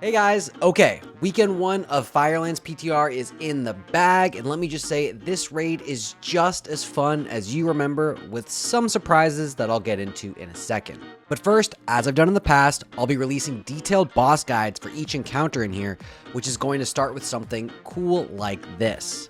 Hey guys, okay, weekend 1 of Firelands PTR is in the bag, and let me just say, this raid is just as fun as you remember, with some surprises that I'll get into in a second. But first, as I've done in the past, I'll be releasing detailed boss guides for each encounter in here, which is going to start with something cool like this.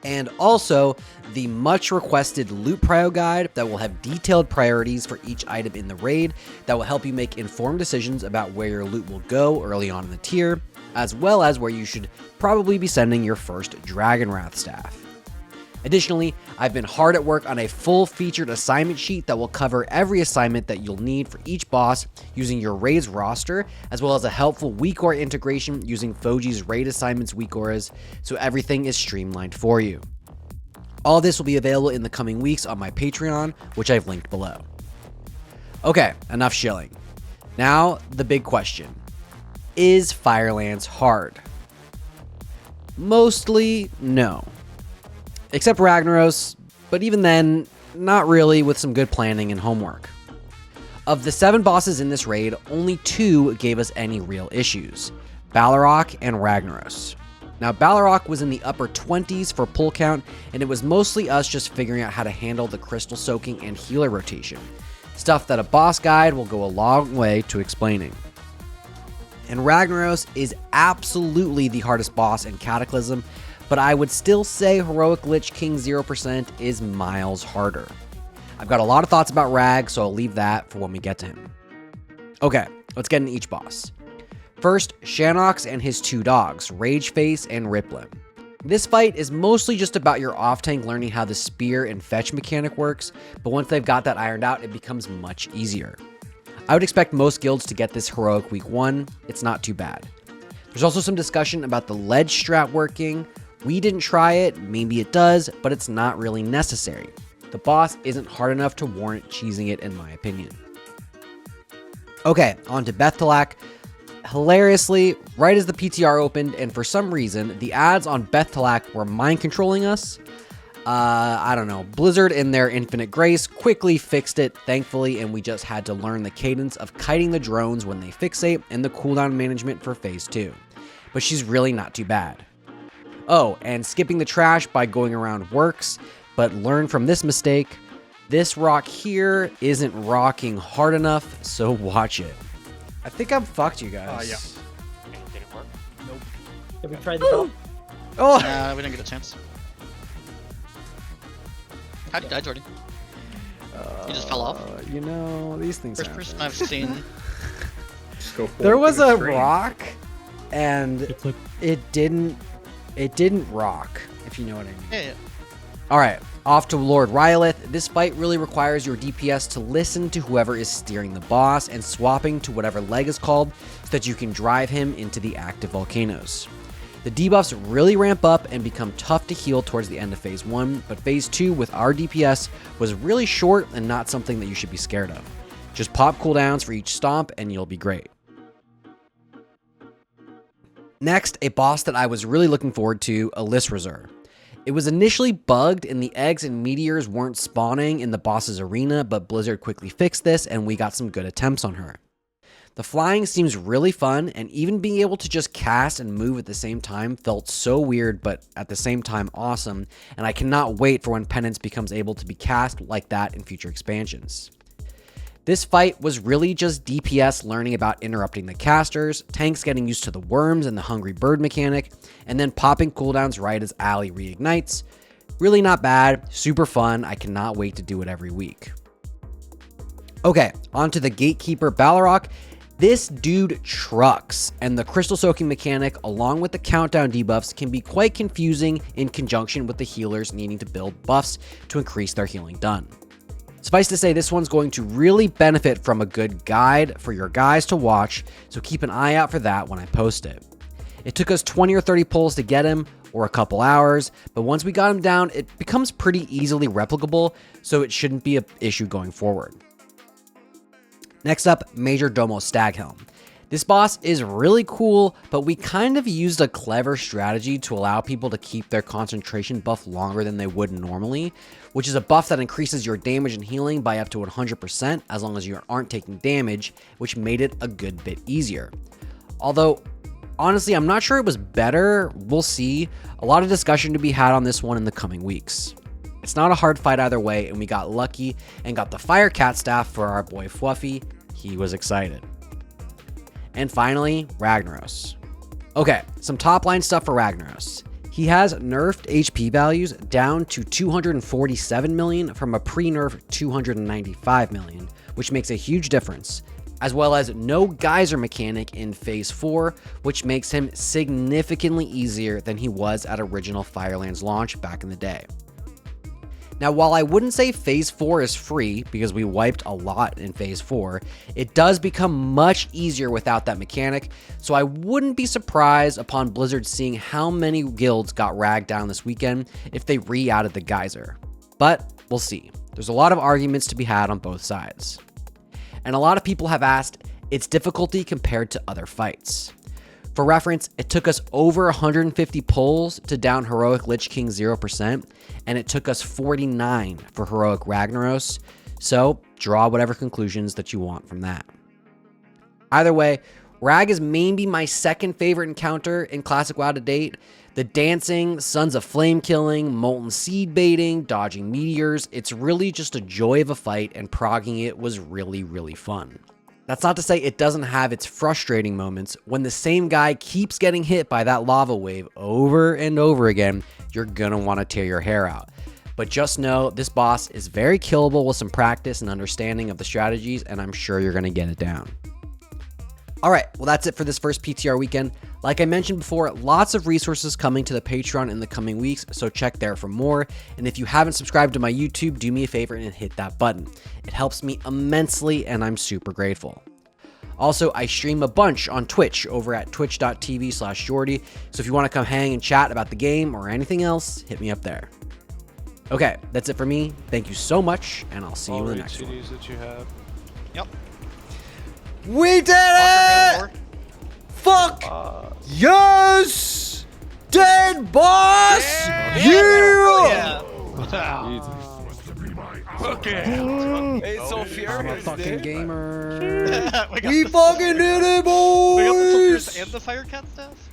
And also, the much requested loot prio guide that will have detailed priorities for each item in the raid that will help you make informed decisions about where your loot will go early on in the tier, as well as where you should probably be sending your first Dragonwrath staff. Additionally, I've been hard at work on a full featured assignment sheet that will cover every assignment that you'll need for each boss using your raid's roster, as well as a helpful weak aura integration using Foji's raid assignments weak auras, so everything is streamlined for you. All this will be available in the coming weeks on my Patreon, which I've linked below. Okay, enough shilling. Now, the big question. Is Firelands hard? Mostly, no. Except Ragnaros, but even then, not really with some good planning and homework. Of the 7 bosses in this raid, only 2 gave us any real issues, Baleroc and Ragnaros. Now, Baleroc was in the upper 20s for pull count, and it was mostly us just figuring out how to handle the crystal soaking and healer rotation, stuff that a boss guide will go a long way to explaining. And Ragnaros is absolutely the hardest boss in Cataclysm, but I would still say Heroic Lich King 0% is miles harder. I've got a lot of thoughts about Rag, so I'll leave that for when we get to him. Okay, let's get into each boss. First, Shannox and his 2 dogs, Rageface and Riplim. This fight is mostly just about your off-tank learning how the spear and fetch mechanic works, but once they've got that ironed out, it becomes much easier. I would expect most guilds to get this heroic week 1, it's not too bad. There's also some discussion about the ledge strat working. We didn't try it, maybe it does, but it's not really necessary. The boss isn't hard enough to warrant cheesing it in my opinion. Okay, on to Beth'tilac. Hilariously, right as the PTR opened, and for some reason, the ads on Beth'tilac were mind controlling us. I don't know, Blizzard in their infinite grace quickly fixed it, thankfully, and we just had to learn the cadence of kiting the drones when they fixate and the cooldown management for phase 2. But she's really not too bad. Oh, and skipping the trash by going around works, but learn from this mistake. This rock here isn't rocking hard enough, so watch it. I think I'm fucked, you guys. Yeah. Did it work? Nope. Have we tried the top? Oh! We didn't get a chance. How'd you die, Jordy? You just fell off? You know, these things First happen. person I've seen. Just go There forward was to the a stream. rock, and it didn't rock, if you know what I mean. Yeah. Alright, off to Lord Rhyolith. This fight really requires your DPS to listen to whoever is steering the boss and swapping to whatever leg is called so that you can drive him into the active volcanoes. The debuffs really ramp up and become tough to heal towards the end of phase 1, but phase 2 with our DPS was really short and not something that you should be scared of. Just pop cooldowns for each stomp and you'll be great. Next, a boss that I was really looking forward to, Alysrazor. It was initially bugged and the eggs and meteors weren't spawning in the boss's arena, but Blizzard quickly fixed this and we got some good attempts on her. The flying seems really fun, and even being able to just cast and move at the same time felt so weird, but at the same time awesome, and I cannot wait for when Penance becomes able to be cast like that in future expansions. This fight was really just DPS learning about interrupting the casters, tanks getting used to the worms and the hungry bird mechanic, and then popping cooldowns right as Ali reignites. Really not bad, super fun, I cannot wait to do it every week. Okay, on to the Gatekeeper Baleroc. This dude trucks, and the crystal soaking mechanic along with the countdown debuffs can be quite confusing in conjunction with the healers needing to build buffs to increase their healing done. Suffice to say, this one's going to really benefit from a good guide for your guys to watch, so keep an eye out for that when I post it. It took us 20 or 30 pulls to get him, or a couple hours, but once we got him down, it becomes pretty easily replicable, so it shouldn't be an issue going forward. Next up, Majordomo Staghelm. This boss is really cool, but we kind of used a clever strategy to allow people to keep their concentration buff longer than they would normally, which is a buff that increases your damage and healing by up to 100% as long as you aren't taking damage, which made it a good bit easier. Although, honestly, I'm not sure it was better. We'll see. A lot of discussion to be had on this one in the coming weeks. It's not a hard fight either way, and we got lucky and got the Fire Cat staff for our boy Fluffy. He was excited. And finally, Ragnaros. Okay, some top line stuff for Ragnaros. He has nerfed HP values down to 247 million from a pre-nerf 295 million, which makes a huge difference, as well as no geyser mechanic in Phase 4, which makes him significantly easier than he was at original Firelands launch back in the day. Now, while I wouldn't say Phase 4 is free, because we wiped a lot in Phase 4, it does become much easier without that mechanic, so I wouldn't be surprised upon Blizzard seeing how many guilds got ragged down this weekend if they re-added the geyser. But we'll see. There's a lot of arguments to be had on both sides. And a lot of people have asked its difficulty compared to other fights. For reference, it took us over 150 pulls to down Heroic Lich King 0%, and it took us 49 for Heroic Ragnaros, so draw whatever conclusions that you want from that. Either way, Rag is maybe my second favorite encounter in Classic WoW to date. The dancing, Sons of Flame killing, molten seed baiting, dodging meteors, it's really just a joy of a fight, and progging it was really, really fun. That's not to say it doesn't have its frustrating moments. When the same guy keeps getting hit by that lava wave over and over again, you're gonna want to tear your hair out. But just know this boss is very killable with some practice and understanding of the strategies, and I'm sure you're gonna get it down. Alright, well that's it for this first PTR weekend. Like I mentioned before, lots of resources coming to the Patreon in the coming weeks, so check there for more. And if you haven't subscribed to my YouTube, do me a favor and hit that button. It helps me immensely and I'm super grateful. Also, I stream a bunch on Twitch over at twitch.tv/Jordy, so if you want to come hang and chat about the game or anything else, hit me up there. Okay, that's it for me. Thank you so much, and I'll see you in the next one. That you have. Yep. We did it! Fuck! Yes! Dead boss! Yeah! It's so furious. I'm a fucking gamer. We We fucking did it, boys! got the filters and the Fire Cat staff?